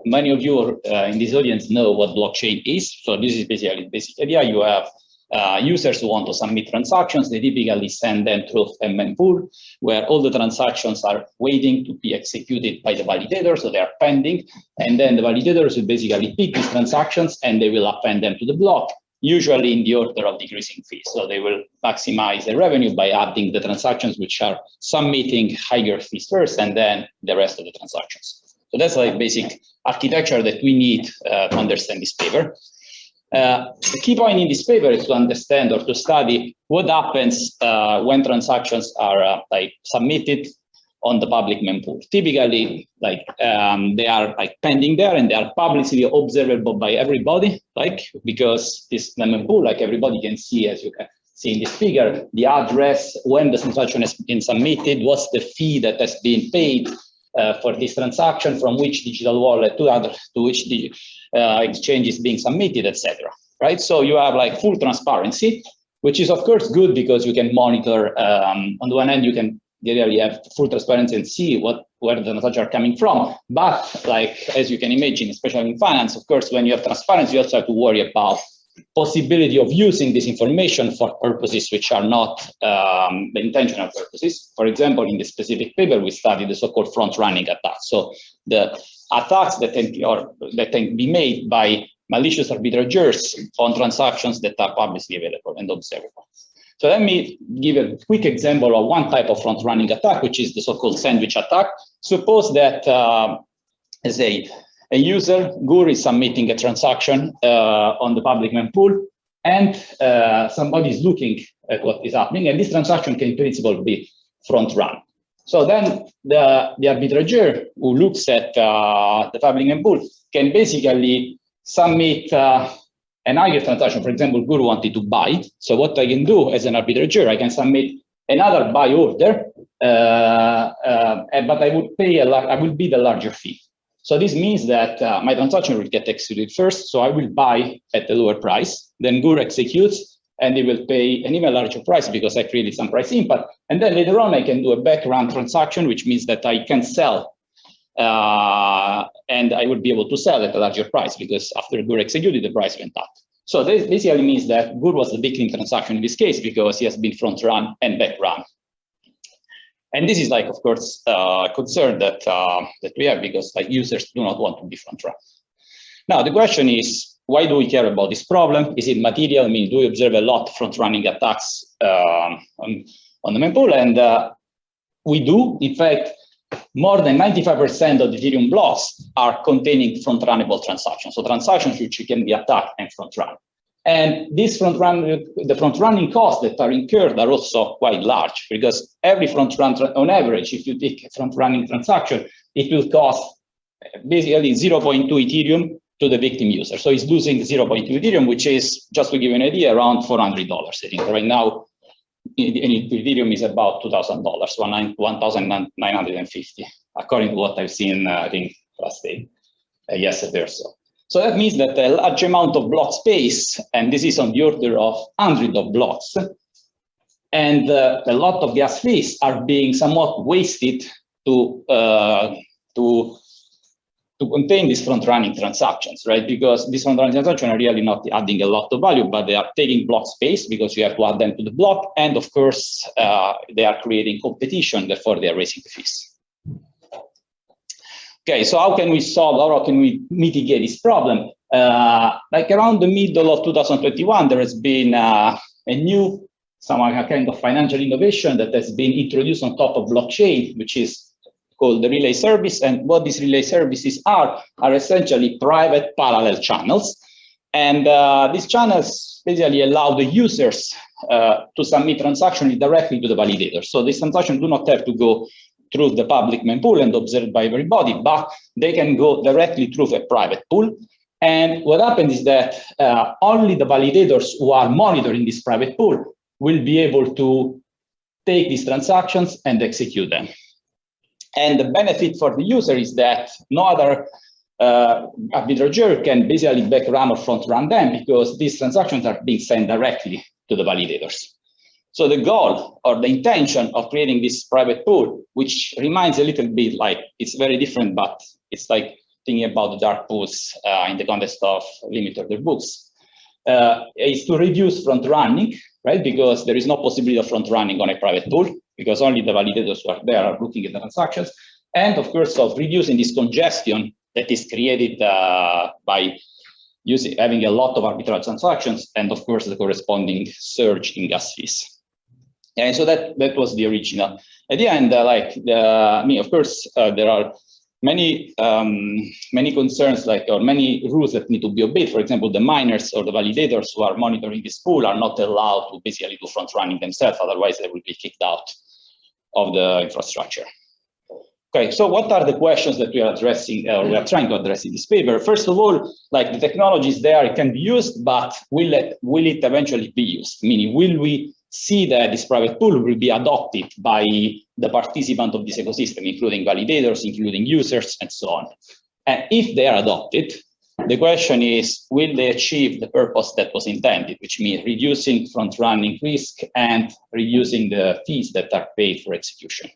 many of you in this audience know what blockchain is. So this is basically the basic idea. You have users who want to submit transactions. They typically send them through a mempool where all the transactions are waiting to be executed by the validator, so they are pending. And then the validators will basically pick these transactions and they will append them to the block, usually in the order of decreasing fees. So they will maximize the revenue by adding the transactions which are submitting higher fees first and then the rest of the transactions. So that's like basic architecture that we need to understand this paper. The key point in this paper is to understand or to study what happens when transactions are like submitted on the public mempool. Typically, like they are like pending there and they are publicly observable by everybody, like because this mempool, like everybody can see, as you can see in this figure, the address, when the transaction has been submitted, what's the fee that has been paid for this transaction, from which digital wallet to which the exchange is being submitted, etc. Right? So you have like full transparency, which is of course good because you can monitor. On the one hand, you can really have full transparency and see where the transactions are coming from. But like as you can imagine, especially in finance, of course, when you have transparency, you also have to worry about possibility of using this information for purposes which are not the intentional purposes. For example, in the specific paper, we studied the so-called front-running attacks. So the attacks that can be made by malicious arbitrageurs on transactions that are publicly available and observable. So let me give a quick example of one type of front-running attack, which is the so-called sandwich attack. Suppose that as a user, Gur, is submitting a transaction on the public mempool, and somebody is looking at what is happening, and this transaction can in principle be front-run. So then the arbitrageur who looks at the public mempool can basically submit an higher transaction. For example, Gur wanted to buy. So what I can do as an arbitrageur, I can submit another buy order, but I would pay I will be the larger fee. So this means that my transaction will get executed first. So I will buy at a lower price. Then Gur executes, and he will pay an even larger price because I created some price impact. And then later on, I can do a background transaction, which means that I can sell. And I would be able to sell at a larger price because after Gur executed, the price went up. So this basically means that Gur was the victim transaction in this case because he has been front run and back run. And this is like, of course, a concern that we have because like users do not want to be front run. Now the question is, why do we care about this problem? Is it material? I mean, do we observe a lot of front running attacks on the mempool? And we do. In fact, more than 95% of the Ethereum blocks are containing front-runnable transactions. So transactions which can be attacked and front-run. And these the front-running costs that are incurred are also quite large because every front-run, on average, if you take a front-running transaction, it will cost basically 0.2 Ethereum to the victim user. So he's losing 0.2 Ethereum, which is, just to give you an idea, around $400. I think right now, Ethereum is about $2,000, $1,950, according to what I've seen, I think, last day, yesterday or so. So that means that a large amount of block space, and this is on the order of hundreds of blocks, and a lot of gas fees are being somewhat wasted to contain these front-running transactions, right? Because these front-running transactions are really not adding a lot of value, but they are taking block space because you have to add them to the block. And of course, they are creating competition, therefore they are raising fees. Okay, so how can we solve, or how can we mitigate this problem? Like around the middle of 2021, there has been a new, kind of financial innovation that has been introduced on top of blockchain, which is called the relay service. And what these relay services are essentially private parallel channels. And these channels basically allow the users to submit transactions directly to the validator. So these transactions do not have to go through the public mempool and observed by everybody, but they can go directly through a private pool. And what happens is that only the validators who are monitoring this private pool will be able to take these transactions and execute them. And the benefit for the user is that no other arbitrageur can basically back-run or front-run them because these transactions are being sent directly to the validators. So the goal or the intention of creating this private pool, which reminds a little bit like, it's very different, but it's like thinking about the dark pools in the context of limit order books, is to reduce front running, right? Because there is no possibility of front running on a private pool, because only the validators who are there are looking at the transactions. And of course, of reducing this congestion that is created by having a lot of arbitrage transactions, and of course, the corresponding surge in gas fees. And so that was the original. At the end, of course, there are many concerns, or many rules that need to be obeyed. For example, the miners or the validators who are monitoring this pool are not allowed to basically do front running themselves, otherwise they will be kicked out of the infrastructure. Okay, so what are the questions that we are addressing, or we are trying to address in this paper? First of all, the technology is there, it can be used, but will it eventually be used? Meaning, will we see that this private pool will be adopted by the participant of this ecosystem, including validators, including users, and so on? And if they are adopted, the question is, will they achieve the purpose that was intended, which means reducing front-running risk and reducing the fees that are paid for execution?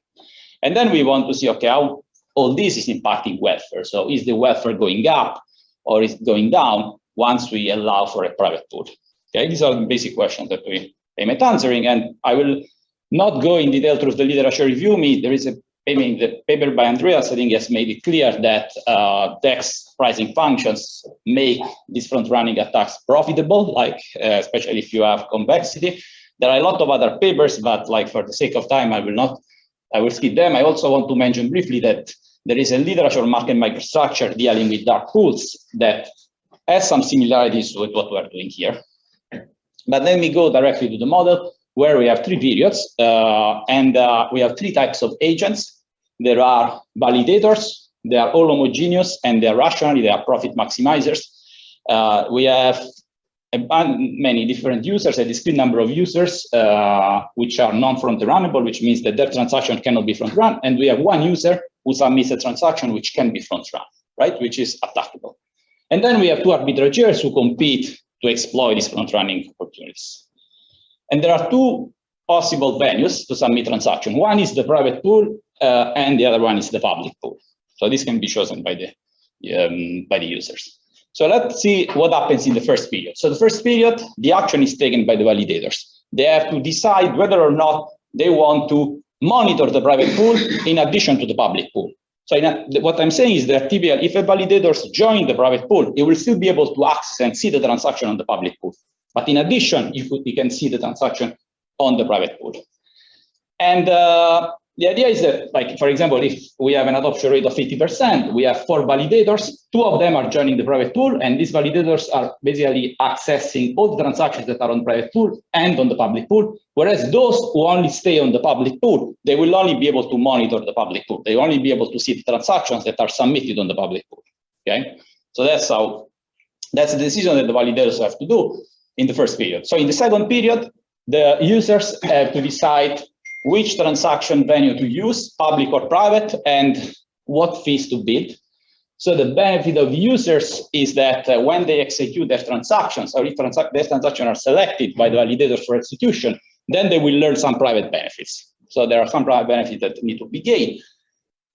And then we want to see, okay, how all this is impacting welfare. So is the welfare going up or is it going down once we allow for a private pool? Okay, these are the basic questions that we aim at answering. And I will not go in detail through the literature review. There is the paper by Andreas, I think, has made it clear that DEX pricing functions make these front-running attacks profitable, especially if you have convexity. There are a lot of other papers, but for the sake of time, I will skip them. I also want to mention briefly that there is a literature market microstructure dealing with dark pools that has some similarities with what we are doing here. But let me go directly to the model, where we have 3 periods, and we have 3 types of agents. There are validators, they are all homogeneous, and they are rational, they are profit maximizers. We have many different users, a discrete number of users, which are non-front-runnable, which means that their transaction cannot be front-run, and we have one user who submits a transaction which can be front-run, right, which is attackable. And then we have 2 arbitrageurs who compete to exploit these front-running opportunities. And there are 2 possible venues to submit transaction. One is the private pool, and the other one is the public pool. So this can be chosen by the users. So let's see what happens in the first period. So the first period, the action is taken by the validators. They have to decide whether or not they want to monitor the private pool in addition to the public pool. So what I'm saying is that typically, if a validator joins the private pool, it will still be able to access and see the transaction on the public pool. But in addition, you can see the transaction on the private pool. And the idea is that, for example, if we have an adoption rate of 50%, we have 4 validators, 2 of them are joining the private pool, and these validators are basically accessing all the transactions that are on the private pool and on the public pool, whereas those who only stay on the public pool, they will only be able to monitor the public pool. They will only be able to see the transactions that are submitted on the public pool, okay? So that's the decision that the validators have to do in the first period. So in the second period, the users have to decide which transaction venue to use, public or private, and what fees to bid. So the benefit of users is that when they execute their transactions, or if their transactions are selected by the validators for execution, then they will learn some private benefits. So there are some private benefits that need to be gained.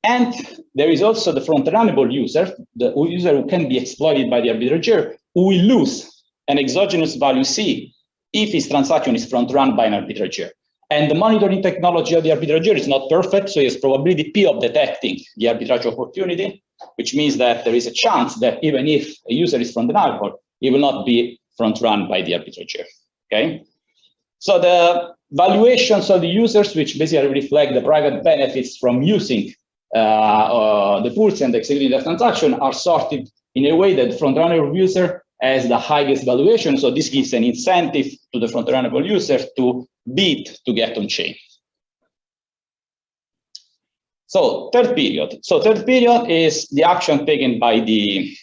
And there is also the front-runnable user, the user who can be exploited by the arbitrageur, who will lose an exogenous value C if his transaction is front-run by an arbitrageur. And the monitoring technology of the arbitrageur is not perfect, so he has probability P of detecting the arbitrage opportunity, which means that there is a chance that even if a user is front-runnable, he will not be front-run by the arbitrageur, okay? So the valuations of the users, which basically reflect the private benefits from using the pools and executing the transaction, are sorted in a way that the front-runnable user has the highest valuation, so this gives an incentive to the front-runnable user to bid to get on chain. So third period. So third period is the action taken by the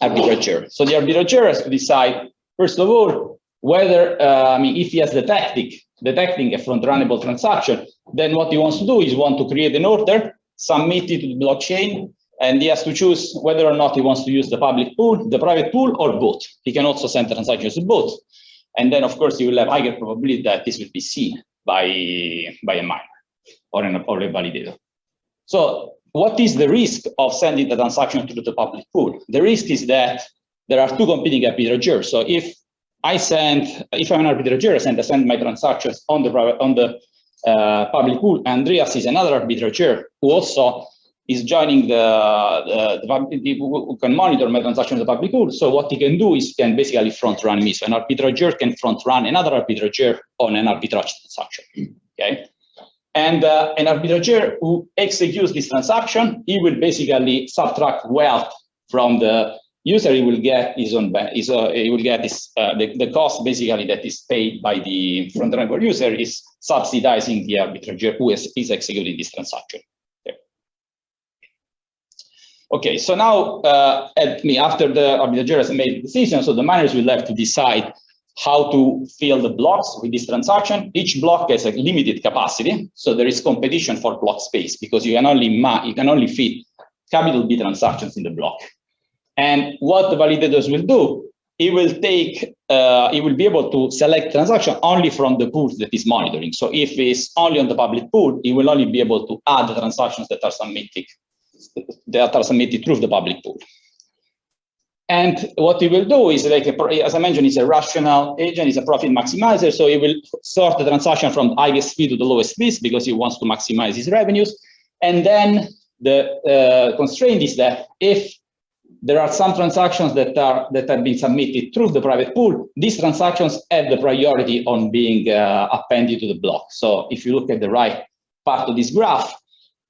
arbitrageur. So the arbitrageur has to decide, first of all, whether, if he has detecting a front-runnable transaction, then what he wants to do is to create an order, submit it to the blockchain, and he has to choose whether or not he wants to use the public pool, the private pool, or both. He can also send transactions to both. And then, of course, you will have higher probability that this will be seen by a miner or a validator. So what is the risk of sending the transaction to the public pool? The risk is that there are two competing arbitrageurs. So if I'm an arbitrageur and I send my transactions on the public pool, Andreas is another arbitrageur who also is joining who can monitor my transaction in the public pool. So what he can do is he can basically front run me. So an arbitrageur can front run another arbitrageur on an arbitrage transaction. Okay. And an arbitrageur who executes this transaction, he will basically subtract wealth from the user. He will get his own. He will get this. The cost basically that is paid by the Frontrunnable user is subsidizing the arbitrageur who is executing this transaction. Okay, so now after the arbitrageur has made the decision, so the miners will have to decide how to fill the blocks with this transaction. Each block has a limited capacity, so there is competition for block space because you can only fit capital B transactions in the block. And what the validators will do, it will be able to select transaction only from the pools that is monitoring. So if it's only on the public pool, it will only be able to add the transactions that are submitted through the public pool. And what it will do is, as I mentioned, it's a rational agent, it's a profit maximizer. So it will sort the transaction from the highest fee to the lowest fees because it wants to maximize its revenues. And then the constraint is that if there are some transactions that have been submitted through the private pool, these transactions have the priority on being appended to the block. So if you look at the right part of this graph,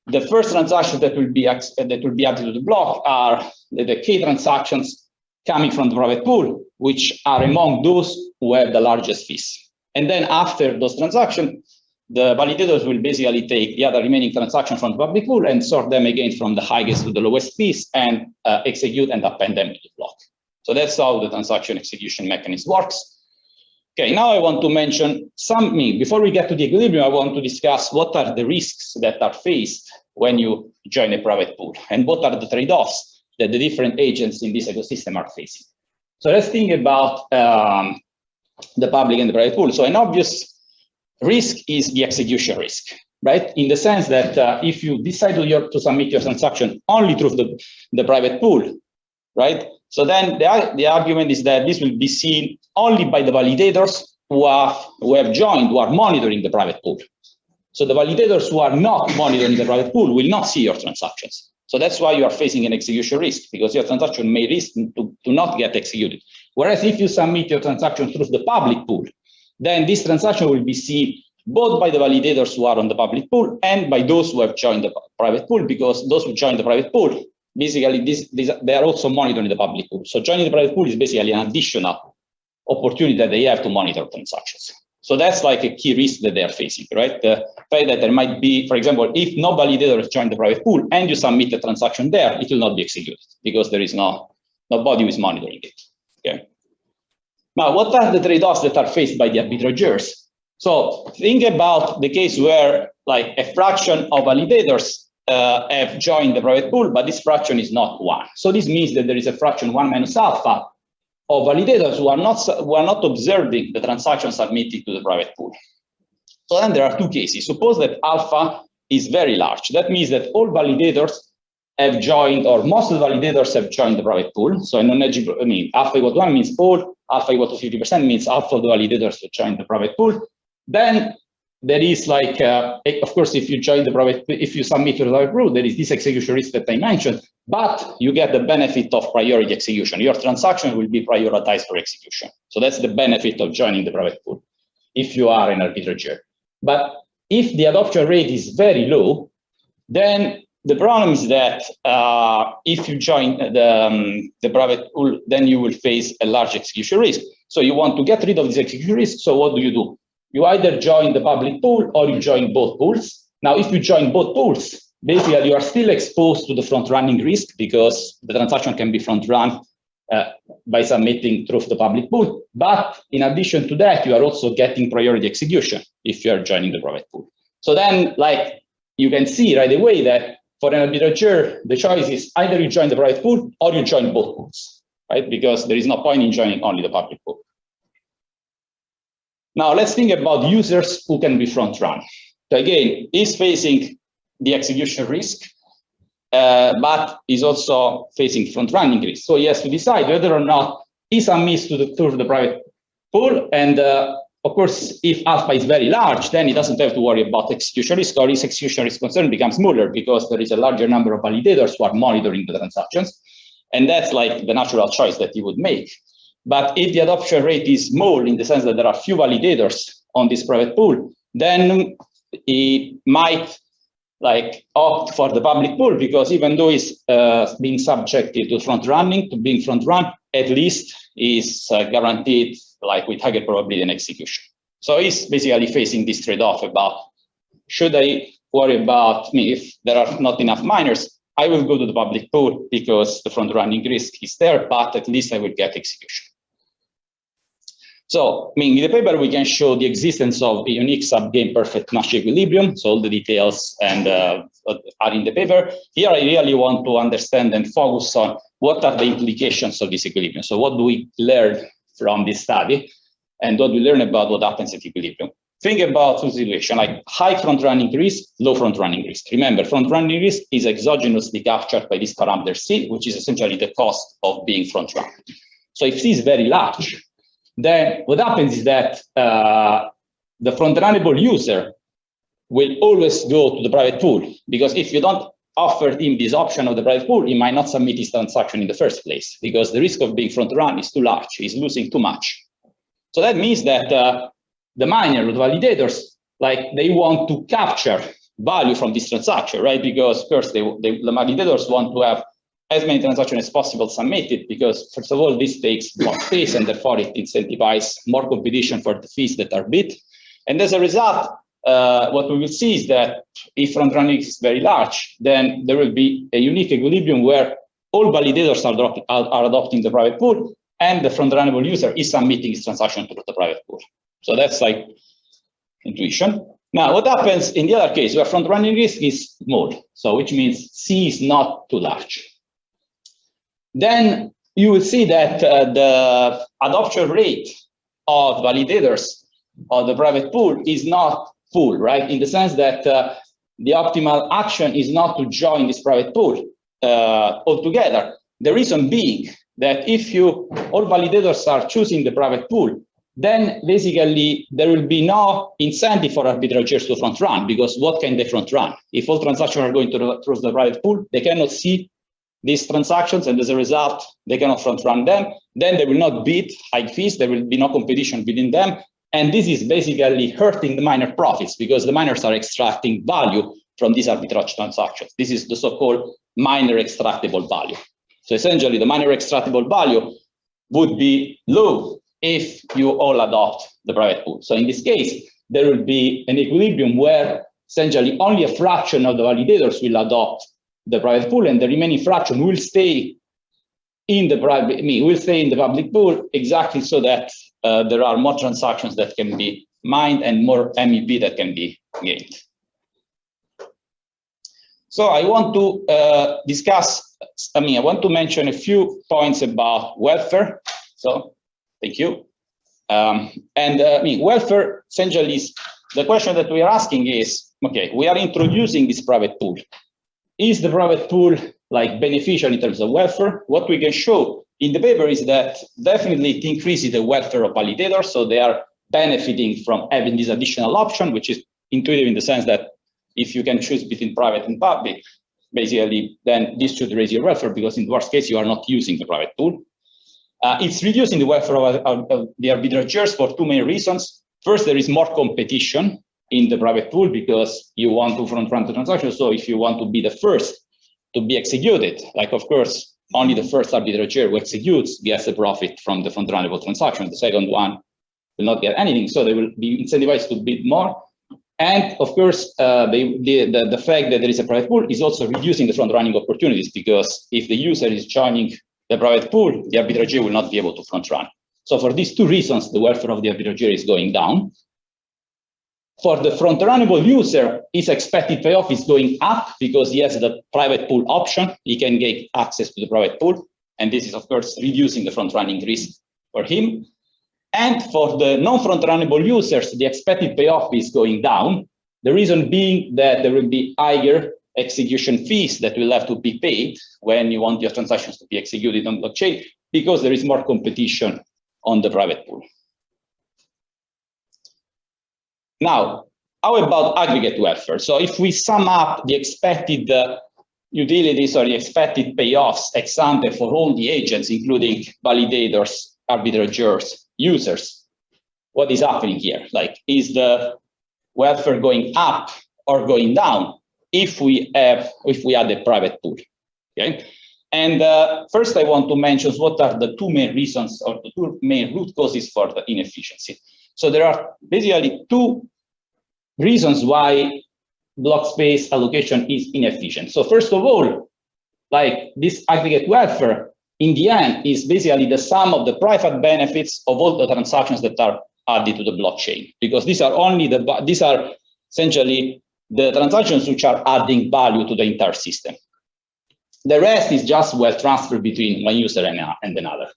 the first transactions that will be added to the block are the key transactions coming from the private pool, which are among those who have the largest fees. And then after those transactions, the validators will basically take the other remaining transactions from the public pool and sort them again from the highest to the lowest fees and execute and append them to the block. So that's how the transaction execution mechanism works. Okay, now I want to mention before we get to the equilibrium, I want to discuss what are the risks that are faced when you join a private pool and what are the trade-offs that the different agents in this ecosystem are facing. So let's think about the public and the private pool. So an obvious risk is the execution risk, right? In the sense that if you decide to submit your transaction only through the private pool, right? So then the argument is that this will be seen only by the validators who have joined, who are monitoring the private pool. So the validators who are not monitoring the private pool will not see your transactions. So that's why you are facing an execution risk, because your transaction may risk to not get executed. Whereas if you submit your transaction through the public pool, then this transaction will be seen both by the validators who are on the public pool and by those who have joined the private pool, because those who join the private pool, basically they are also monitoring the public pool. So joining the private pool is basically an additional opportunity that they have to monitor transactions. So that's like a key risk that they are facing, right? The fact that there might be, for example, if no validators join the private pool and you submit the transaction there, it will not be executed because there is nobody who is monitoring it. Okay. Now, what are the trade-offs that are faced by the arbitrageurs? So think about the case where like a fraction of validators have joined the private pool, but this fraction is not 1. So this means that there is a fraction 1 minus alpha of validators who are not observing the transaction submitted to the private pool. So then there are two cases. Suppose that alpha is very large. That means that all validators have joined, or most of the validators have joined the private pool. So alpha equal to 1 means all, alpha equal to 50% means half of the validators have joined the private pool. Then there is like, of course, if you submit to the private pool, there is this execution risk that I mentioned, but you get the benefit of priority execution. Your transaction will be prioritized for execution. So that's the benefit of joining the private pool if you are an arbitrageur. But if the adoption rate is very low, then the problem is that if you join the private pool, then you will face a large execution risk. So you want to get rid of this execution risk. So what do? You either join the public pool or you join both pools. Now, if you join both pools, basically you are still exposed to the front running risk because the transaction can be front run by submitting through the public pool. But in addition to that, you are also getting priority execution if you are joining the private pool. So then, like, you can see right away that for an arbitrageur, the choice is either you join the private pool or you join both pools, right? Because there is no point in joining only the public pool. Now, let's think about users who can be front run. So again, is facing the execution risk. but is also facing front-running risk. So he has to decide whether or not he submits to the private pool. And of course, if alpha is very large, then he doesn't have to worry about execution risk, or his execution risk concern becomes smaller because there is a larger number of validators who are monitoring the transactions. And that's like the natural choice that he would make. But if the adoption rate is small, in the sense that there are few validators on this private pool, then he might like opt for the public pool, because even though he's being subjected to front running, to being front run, at least is guaranteed like with higher probability and execution. So he's basically facing this trade-off about, should I worry about if there are not enough miners? I will go to the public pool because the front running risk is there, but at least I will get execution. So, in the paper, we can show the existence of a unique subgame perfect Nash equilibrium. So all the details and are in the paper. Here, I really want to understand and focus on what are the implications of this equilibrium. So what do we learn from this study, and what we learn about what happens at equilibrium? Think about the situation like high front running risk, low front running risk. Remember, front running risk is exogenously captured by this parameter C, which is essentially the cost of being front run. So if C is very large, then what happens is that the front-runnable user will always go to the private pool, because if you don't offer him this option of the private pool, he might not submit his transaction in the first place, because the risk of being front-run is too large. He's losing too much. So that means that the miner, the validators, like they want to capture value from this transaction, right? Because first, the validators want to have as many transactions as possible submitted, because first of all, this takes more space, and therefore it incentivizes more competition for the fees that are bid. And as a result, what we will see is that if front running is very large, then there will be a unique equilibrium where all validators are adopting the private pool, and the front runnable user is submitting his transaction to the private pool. So that's like intuition. Now, what happens in the other case where front running risk is small, so which means C is not too large? Then you will see that the adoption rate of validators of the private pool is not full, right? In the sense that the optimal action is not to join this private pool altogether. The reason being that if all validators are choosing the private pool, then basically there will be no incentive for arbitrageurs to front run, because what can they front run? If all transactions are going through the private pool, they cannot see these transactions, and as a result, they cannot front run them. Then they will not bid high fees. There will be no competition within them. And this is basically hurting the miner profits, because the miners are extracting value from these arbitrage transactions. This is the so-called miner extractable value. So essentially, the miner extractable value would be low if you all adopt the private pool. So in this case, there will be an equilibrium where essentially only a fraction of the validators will adopt the private pool, and the remaining fraction will stay in the public pool, exactly so that there are more transactions that can be mined and more MEP that can be gained. So I want to I want to mention a few points about welfare. So thank you. Welfare essentially is the question that we are asking is, okay, we are introducing this private pool. Is the private pool like beneficial in terms of welfare? What we can show in the paper is that definitely it increases the welfare of validators, so they are benefiting from having this additional option, which is intuitive in the sense that if you can choose between private and public, basically then this should raise your welfare, because in the worst case you are not using the private pool. It's reducing the welfare of the arbitrageurs for two main reasons. First, there is more competition in the private pool because you want to front run the transaction. So if you want to be the first to be executed, like of course, only the first arbitrageur who executes gets the profit from the front runnable transaction. The second one will not get anything. So they will be incentivized to bid more. And of course, the fact that there is a private pool is also reducing the front running opportunities, because if the user is joining the private pool, the arbitrageur will not be able to front run. So for these two reasons, the welfare of the arbitrageur is going down. For the front-runnable user, his expected payoff is going up because he has the private pool option. He can get access to the private pool. And this is, of course, reducing the front-running risk for him. And for the non-front-runnable users, the expected payoff is going down. The reason being that there will be higher execution fees that will have to be paid when you want your transactions to be executed on blockchain, because there is more competition on the private pool. Now, how about aggregate welfare? So if we sum up the expected utilities or the expected payoffs ex ante for all the agents, including validators, arbitrageurs, users, what is happening here? Like, is the welfare going up or going down if we add a private pool? Okay. And first, I want to mention what are the two main reasons or the two main root causes for the inefficiency. So there are basically two reasons why block space allocation is inefficient. So first of all, like this aggregate welfare, in the end, is basically the sum of the private benefits of all the transactions that are added to the blockchain, because these are essentially the transactions which are adding value to the entire system. The rest is just wealth transfer between one user and another.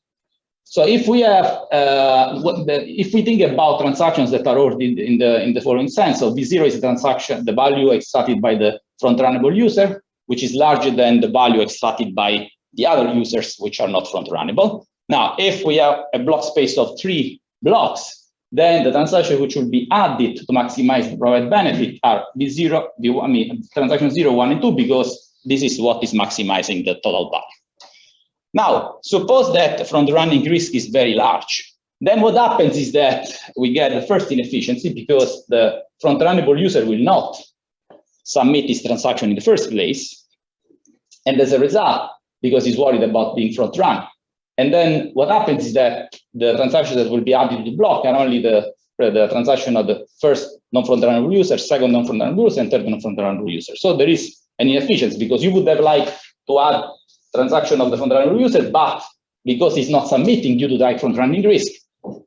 So if we have, if we think about transactions that are ordered in the following sense, so V0 is a transaction, the value extracted by the front-runnable user, which is larger than the value extracted by the other users which are not front-runnable. Now, if we have a block space of 3 blocks, then the transactions which will be added to maximize the private benefit are V0, transaction 0, 1, and 2, because this is what is maximizing the total value. Now, suppose that front-running risk is very large. Then what happens is that we get the first inefficiency, because the front-runnable user will not submit this transaction in the first place. And as a result, because he's worried about being front-run. And then what happens is that the transactions that will be added to the block are only the transaction of the first non-front-runnable user, second non-front-runnable user, and third non-front-runnable user. So there is an inefficiency, because you would have liked to add transaction of the front-running user, but because it's not submitting due to the high front-running risk,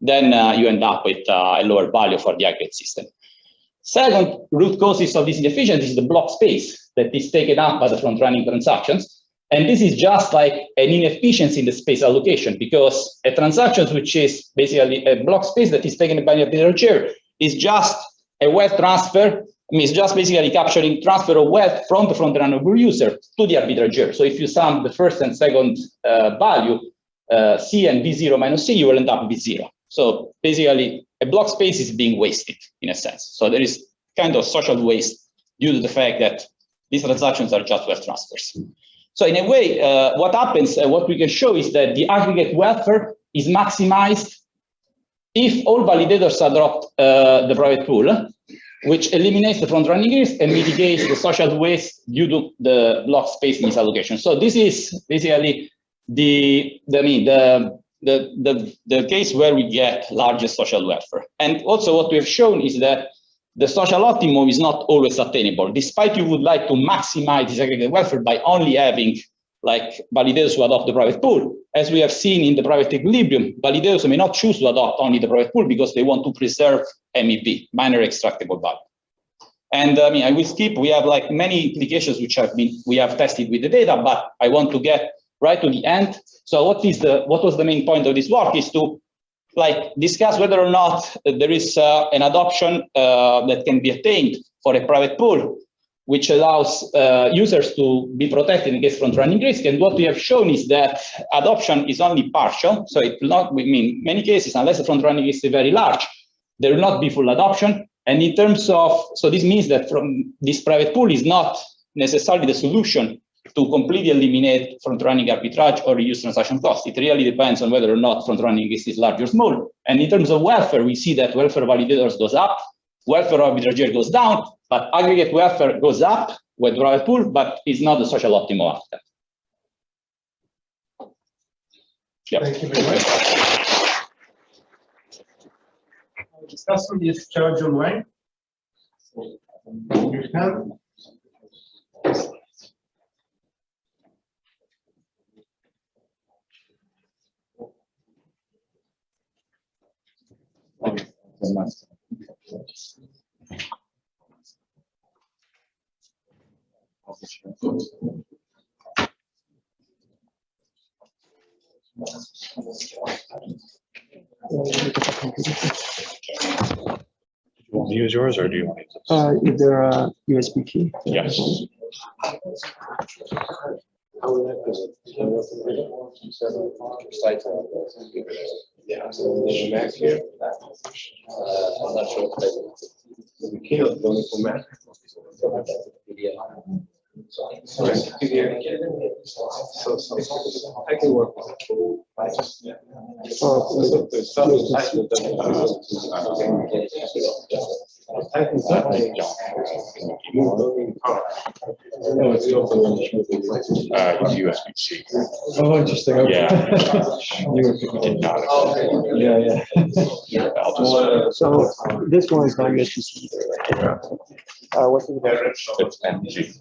then you end up with a lower value for the aggregate system. Second root causes of this inefficiency is the block space that is taken up by the front-running transactions. And this is just like an inefficiency in the space allocation, because a transaction which is basically a block space that is taken by the arbitrageur is just a wealth transfer. It's just basically capturing transfer of wealth from the front-runnable user to the arbitrageur. So if you sum the first and second value, C and V0 minus C, you will end up with 0. So basically, a block space is being wasted in a sense. So there is kind of social waste due to the fact that these transactions are just wealth transfers. So in a way, what happens, what we can show is that the aggregate welfare is maximized if all validators adopt the private pool, which eliminates the front-running risk and mitigates the social waste due to the block space misallocation. So this is basically the case where we get largest social welfare. And also what we have shown is that the social optimum is not always attainable, despite you would like to maximize this aggregate welfare by only having like validators who adopt the private pool. As we have seen in the private equilibrium, validators may not choose to adopt only the private pool because they want to preserve MEV, minor extractable value. And I will skip, we have like many implications which we have tested with the data, but I want to get right to the end. So what was the main point of this work is to like discuss whether or not there is an adoption that can be attained for a private pool, which allows users to be protected against front-running risk. And what we have shown is that adoption is only partial. So it will not, in many cases, unless the front-running risk is very large, there will not be full adoption. And in terms of, so this means that from this private pool is not necessarily the solution to completely eliminate front-running arbitrage or reduce transaction costs. It really depends on whether or not front-running risk is large or small. And in terms of welfare, we see that welfare validators goes up, welfare arbitrageur goes down, but aggregate welfare goes up with private pool, but is not the social optimal outcome. Yep. Thank you very much. Our discussant is Chaojun Wang. You can. You want to use yours or do you want to use this? Is there a USB key? Yes. Yeah, so the Mac here. I'm not sure if the keynote going for Mac. So I can work on it. So the stuff is typing no, it's USB-C. Oh, interesting. Okay. Yeah. You were picking Did not. Yeah, yeah. So this one is not USB-C. What's the other? It's NG.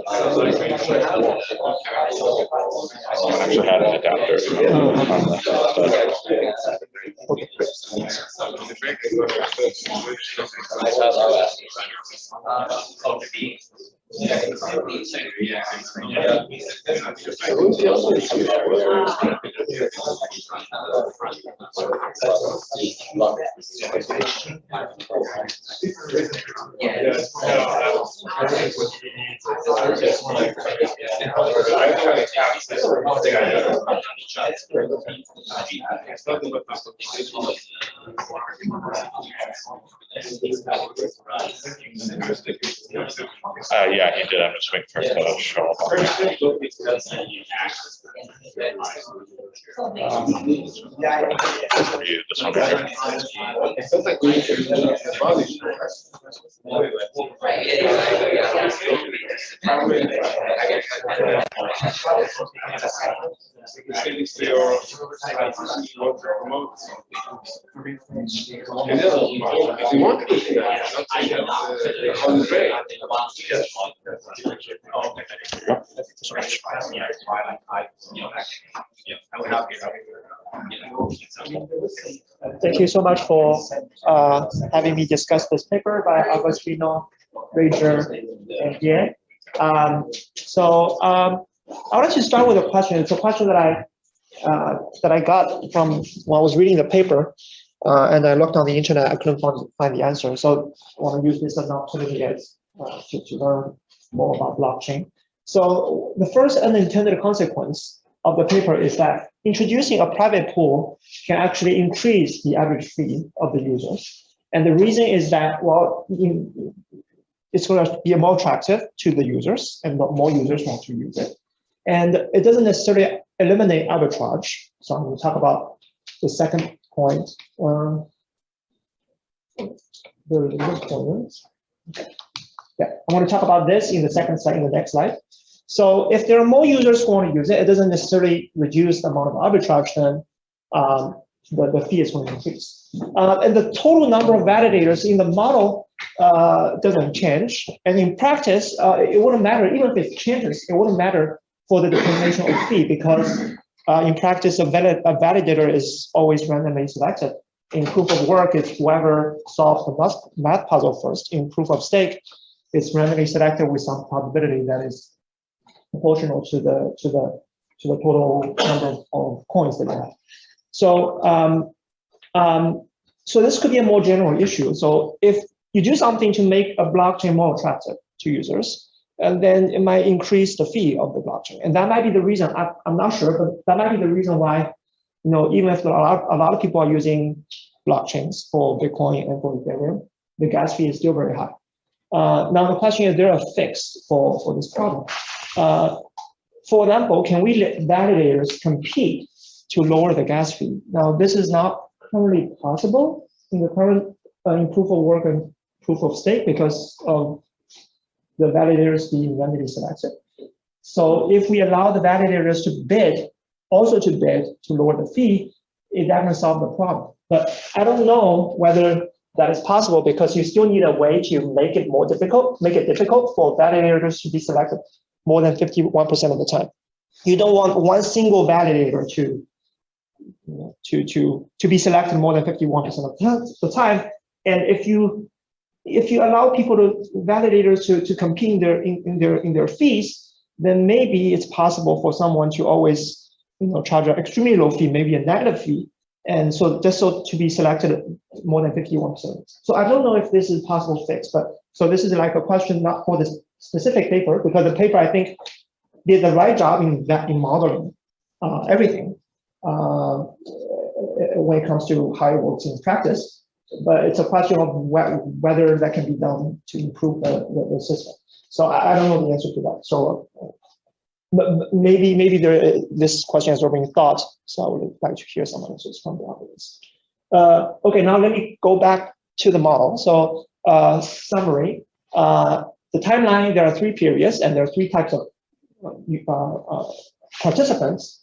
I actually had an adapter on yeah, he did. I'm just waiting for it to show up. Review this one here. Thank you so much for having me discuss this paper by Agostino, Ruizhe, and Ye. I wanted to start with a question. It's a question that I got from when I was reading the paper, and I looked on the internet. I couldn't find the answer, so I want to use this as an opportunity to learn more about blockchain. So the first unintended consequence of the paper is that introducing a private pool can actually increase the average fee of the users. And the reason is that, well, it's going to be more attractive to the users, and more users want to use it. And it doesn't necessarily eliminate arbitrage. So I'm going to talk about the second point. Yeah, I want to talk about this in the second slide, in the next slide. So if there are more users who want to use it, it doesn't necessarily reduce the amount of arbitrage, then the fee is going to increase. And the total number of validators in the model doesn't change. And in practice, it wouldn't matter, even if it changes, it wouldn't matter for the determination of fee, because in practice, a validator is always randomly selected. In proof of work, it's whoever solves the math puzzle first. In proof of stake, it's randomly selected with some probability that is proportional to the total number of coins that you have. So so this could be a more general issue. So if you do something to make a blockchain more attractive to users, and then it might increase the fee of the blockchain, and that might be the reason. I'm not sure, but that might be the reason why, even if a lot of people are using blockchains for Bitcoin and for Ethereum, the gas fee is still very high. Now the question is, there a fix for this problem? For example, can we let validators compete to lower the gas fee? Now, this is not currently possible in the current in proof of work and proof of stake because of the validators being randomly selected. So if we allow the validators to bid to lower the fee, that can solve the problem. But I don't know whether that is possible, because you still need a way to make it difficult for validators to be selected more than 51% of the time. You don't want one single validator to be selected more than 51% of the time. And if you allow validators to compete in their fees, then maybe it's possible for someone to always charge an extremely low fee, maybe a negative fee, and so just to be selected more than 51%. So I don't know if this is a possible fix, but so this is like a question not for this specific paper, because the paper I think did the right job in modeling everything when it comes to how it works in practice. But it's a question of whether that can be done to improve the system. So I don't know the answer to that. So, but maybe this question has already been thought. So I would like to hear some answers from the audience. Okay, now let me go back to the model. So summary. The timeline, there are 3 periods, and there are 3 types of participants.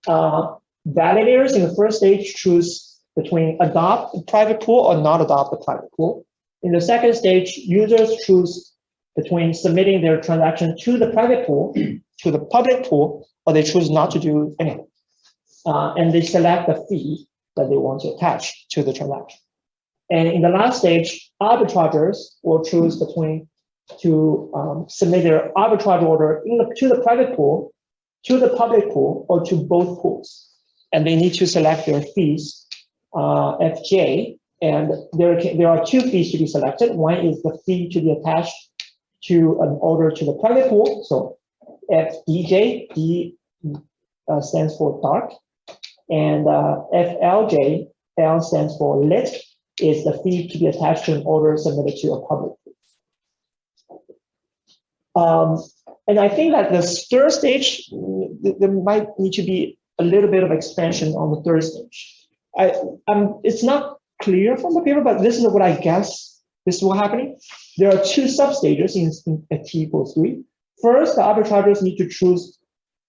Validators in the first stage choose between adopt the private pool or not adopt the private pool. In the second stage, users choose between submitting their transaction to the private pool, to the public pool, or they choose not to do anything. And they select the fee that they want to attach to the transaction. And in the last stage, arbitrageurs will choose between to submit their arbitrage order to the private pool, to the public pool, or to both pools. And they need to select their fees, FJ, and there are 2 fees to be selected. One is the fee to be attached to an order to the private pool. So FDJ, D stands for dark, and FLJ, L stands for lit, is the fee to be attached to an order submitted to a public pool. And I think that the third stage, there might need to be a little bit of expansion on the third stage. It's not clear from the paper, but this is what I guess this is what happening. There are 2 substages in T=3. First, the arbitrageurs need to choose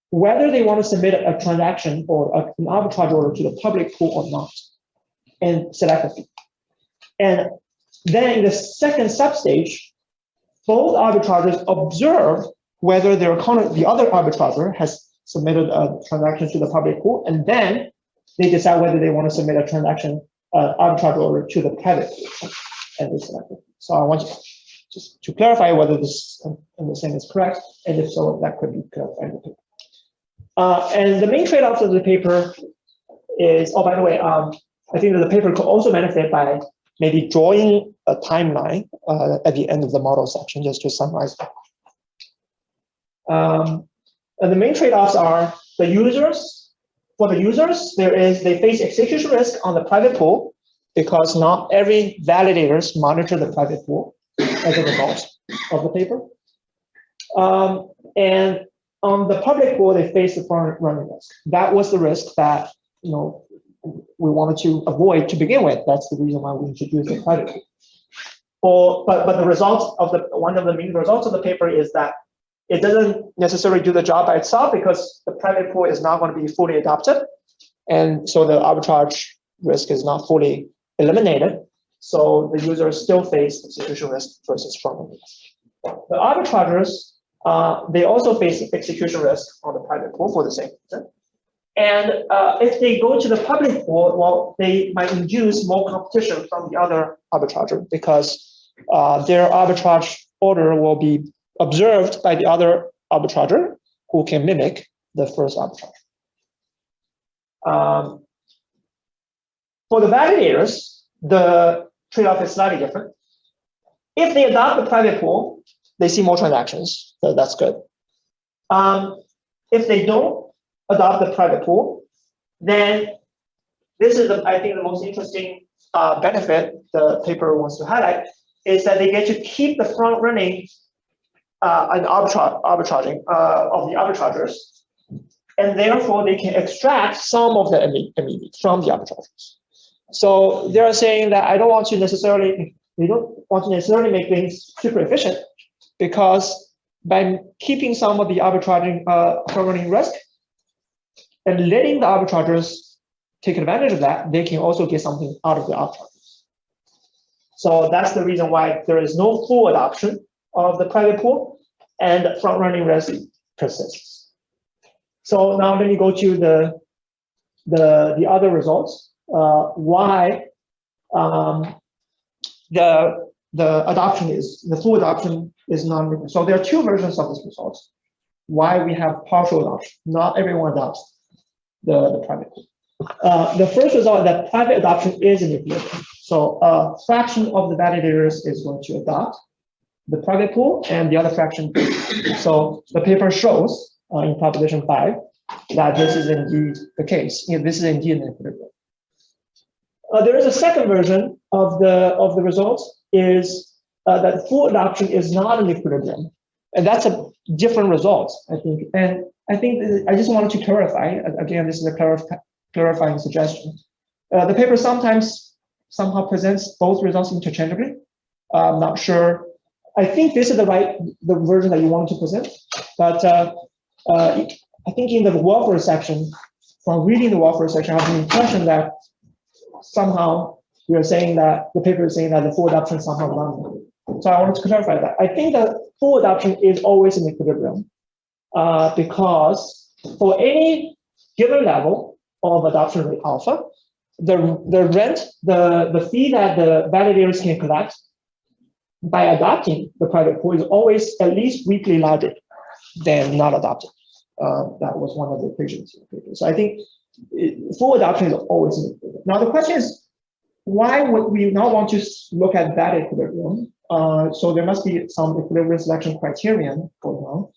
whether they want to submit a transaction or an arbitrage order to the public pool or not, and select a fee. And then in the second substage, both arbitrageurs observe whether the other arbitrager has submitted a transaction to the public pool, and then they decide whether they want to submit a transaction arbitrage order to the private pool, and they select it. So I want to just to clarify whether this understanding is correct, and if so, that could be clarified in the paper. And the main trade-off of the paper is, oh, by the way, I think that the paper could also benefit by maybe drawing a timeline at the end of the model section, just to summarize. And the main trade-offs are the users. For the users, they face execution risk on the private pool because not every validators monitor the private pool as a result of the paper. And on the public pool, they face the front-running risk. That was the risk that we wanted to avoid to begin with. That's the reason why we introduced the private pool. But the results of one of the main results of the paper is that it doesn't necessarily do the job by itself because the private pool is not going to be fully adopted. And so the arbitrage risk is not fully eliminated. So the users still face execution risk versus front-running risk. The arbitrageurs, they also face execution risk on the private pool for the same reason. And if they go to the public pool, well, they might induce more competition from the other arbitrager because their arbitrage order will be observed by the other arbitrager who can mimic the first arbitrage. For the validators, the trade-off is slightly different. If they adopt the private pool, they see more transactions, so that's good. If they don't adopt the private pool, then this is, I think, the most interesting benefit the paper wants to highlight, is that they get to keep the front-running and arbitraging of the arbitrageurs, and therefore they can extract some of the immediate from the arbitrageurs. So they're saying that they don't want to necessarily make things super efficient, because by keeping some of the arbitraging front-running risk and letting the arbitrageurs take advantage of that, they can also get something out of the arbitrageurs. So that's the reason why there is no full adoption of the private pool, and front-running risk persists. So now let me go to the other results. Why the full adoption is non-linear. So there are two versions of this result. Why we have partial adoption. Not everyone adopts the private pool. The first result is that private adoption is in equilibrium. So a fraction of the validators is going to adopt the private pool and the other fraction. So the paper shows in proposition 5 that this is indeed the case. This is indeed an equilibrium. There is a second version of the results is that full adoption is not an equilibrium. And that's a different result, I think. And I think I just wanted to clarify, again, this is a clarifying suggestion. The paper somehow presents both results interchangeably. I'm not sure. I think this is the version that you want to present, but I think in the welfare section, from reading the welfare section, I have the impression that somehow we are saying that the paper is saying that the full adoption is somehow non. So I wanted to clarify that. I think that full adoption is always in equilibrium because for any given level of adoption rate alpha, the rent, the fee that the validators can collect by adopting the private pool is always at least weakly larger than not adopted. That was one of the equations in the paper. So I think full adoption is always in equilibrium. Now the question is, why would we not want to look at that equilibrium? So there must be some equilibrium selection criterion going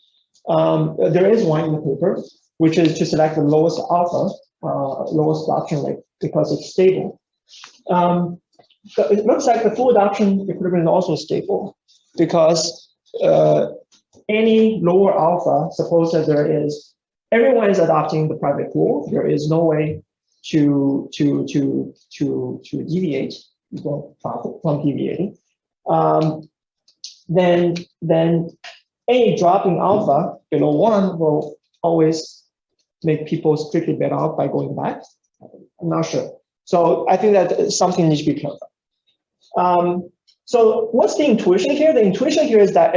on. There is one in the paper, which is to select the lowest alpha, lowest adoption rate, because it's stable. It looks like the full adoption equilibrium is also stable because any lower alpha, suppose that everyone is adopting the private pool, there is no way to deviate from deviating. Then any drop in alpha below 1 will always make people strictly better off by going back. I'm not sure. So I think that something needs to be clarified. So what's the intuition here? The intuition here is that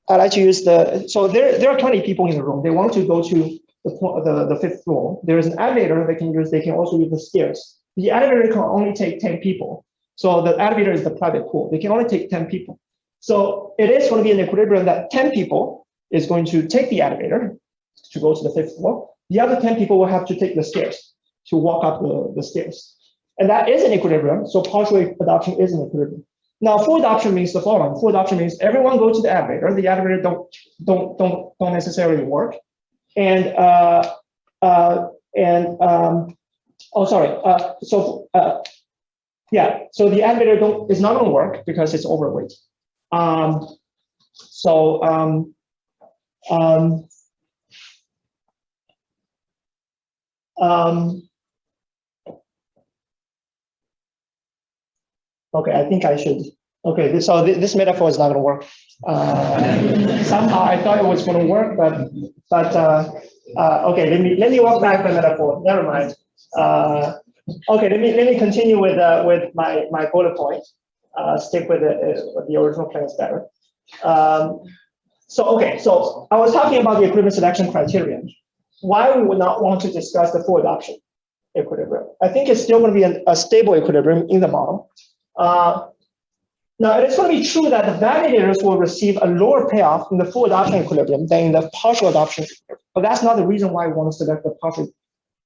I like to use so there are 20 people in the room. They want to go to the 5th floor. There is an elevator they can use. They can also use the stairs. The elevator can only take 10 people. So the elevator is the private pool. They can only take 10 people. So it is going to be an equilibrium that 10 people is going to take the elevator to go to the 5th floor. The other 10 people will have to take the stairs to walk up the stairs. And that is an equilibrium. So partial adoption is an equilibrium. Now, full adoption means the following. Full adoption means everyone go to the elevator. The elevator don't necessarily work. And so the elevator is not going to work because it's overweight. Okay, I think I should. Okay, this metaphor is not going to work. Somehow I thought it was going to work, but okay. Let me walk back the metaphor. Never mind. Okay, let me continue with my bullet point. Stick with the original plan is better. So I was talking about the equilibrium selection criterion. Why we would not want to discuss the full adoption equilibrium? I think it's still going to be a stable equilibrium in the model. Now, it's going to be true that the validators will receive a lower payoff in the full adoption equilibrium than in the partial adoption equilibrium. But that's not the reason why we want to select the partial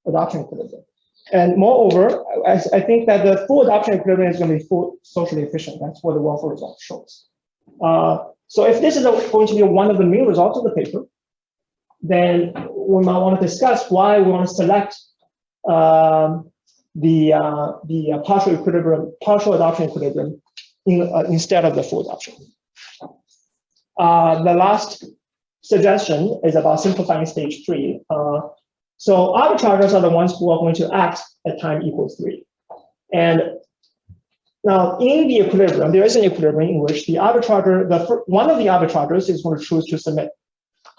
adoption equilibrium. And moreover, I think that the full adoption equilibrium is going to be socially efficient. That's what the welfare result shows. So if this is going to be one of the main results of the paper, then we might want to discuss why we want to select the partial adoption equilibrium instead of the full adoption. The last suggestion is about simplifying stage 3. So arbitrageurs are the ones who are going to act at time equals 3. And now in the equilibrium, there is an equilibrium in which the arbitrager, one of the arbitrageurs is going to choose to submit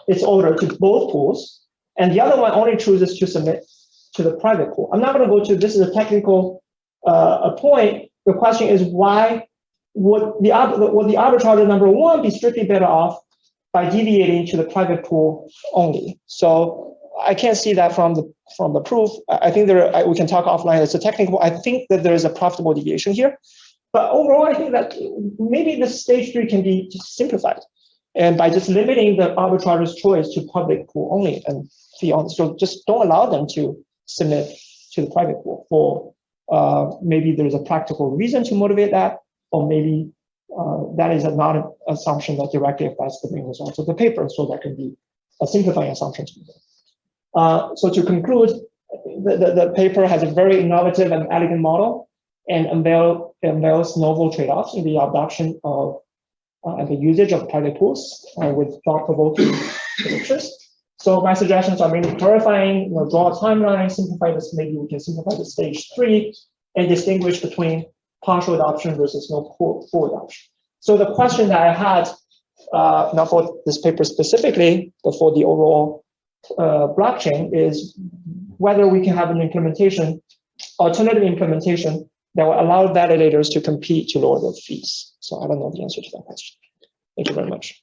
its order to both pools, and the other one only chooses to submit to the private pool. I'm not going to go to this is a technical point. The question is why would the arbitrager number 1 be strictly better off by deviating to the private pool only? So I can't see that from the proof. I think we can talk offline. It's a technical. I think that there is a profitable deviation here, but overall, I think that maybe the stage 3 can be just simplified, and by just limiting the arbitrage's choice to public pool only and fee on. So just don't allow them to submit to the private pool. For maybe there's a practical reason to motivate that, or maybe that is not an assumption that directly affects the main results of the paper. So that can be a simplifying assumption. So to conclude, the paper has a very innovative and elegant model and unveils novel trade-offs in the adoption of and the usage of private pools with thought-provoking predictions. So my suggestions are mainly clarifying, draw a timeline, simplify this. Maybe we can simplify the stage 3 and distinguish between partial adoption versus no full adoption. So the question that I had, not for this paper specifically, but for the overall blockchain, is whether we can have an implementation, alternative implementation, that will allow validators to compete to lower their fees. So I don't know the answer to that question. Thank you very much.